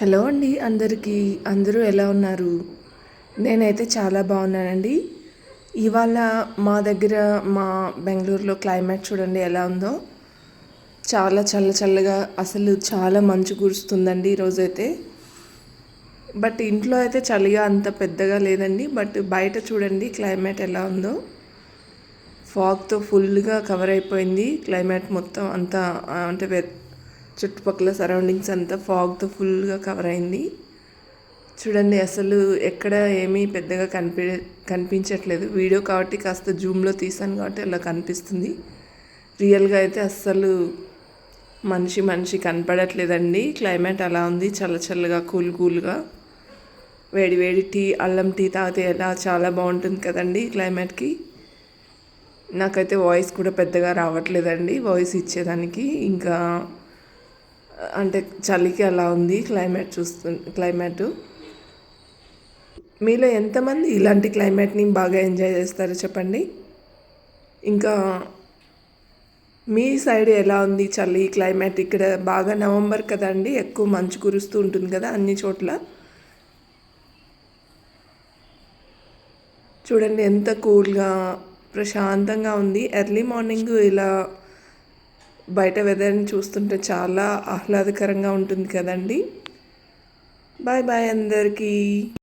Hello అండి అందరికీ. అందరూ ఎలా ఉన్నారు? నేనైతే చాలా బాగున్నానండి. ఇవాళ మా దగ్గర మా బెంగళూరులో క్లైమేట్ చూడండి ఎలా ఉందో. చాలా చల్లగా అసలు చాలా మంచు కురుస్తుందండి ఈరోజైతే. బట్ ఇంట్లో అయితే చలిగా అంత పెద్దగా లేదండి. బట్ బయట చూడండి క్లైమేట్ ఎలా ఉందో. ఫాగ్తో ఫుల్గా కవర్ అయిపోయింది క్లైమేట్ మొత్తం అంతా. అంటే చుట్టుపక్కల సరౌండింగ్స్ అంతా ఫాగ్తో ఫుల్గా కవర్ అయింది. చూడండి అసలు ఎక్కడ ఏమీ పెద్దగా కనిపించట్లేదు. వీడియో కాబట్టి కాస్త జూమ్లో తీసాను కాబట్టి అలా కనిపిస్తుంది. రియల్గా అయితే అస్సలు మనిషి కనపడట్లేదండి. క్లైమేట్ అలా ఉంది, చల్లగా కూల్గా. వేడి టీ, అల్లం టీ తాగితే ఎలా చాలా బాగుంటుంది కదండి క్లైమేట్కి. నాకైతే వాయిస్ కూడా పెద్దగా రావట్లేదండి వాయిస్ ఇచ్చేదానికి. ఇంకా అంటే చలికి అలా ఉంది క్లైమేట్. మీలో ఎంతమంది ఇలాంటి క్లైమేట్ని బాగా ఎంజాయ్ చేస్తారో చెప్పండి. ఇంకా మీ సైడ్ ఎలా ఉంది చలి క్లైమేట్? ఇక్కడ బాగా నవంబర్ కదండి, ఎక్కువ మంచు కురుస్తూ ఉంటుంది కదా అన్ని చోట్ల. చూడండి ఎంత కూల్గా ప్రశాంతంగా ఉంది. ఎర్లీ మార్నింగ్ ఇలా బయట వెదర్ని చూస్తుంటే చాలా ఆహ్లాదకరంగా ఉంటుంది కదండి. బాయ్ అందరికీ.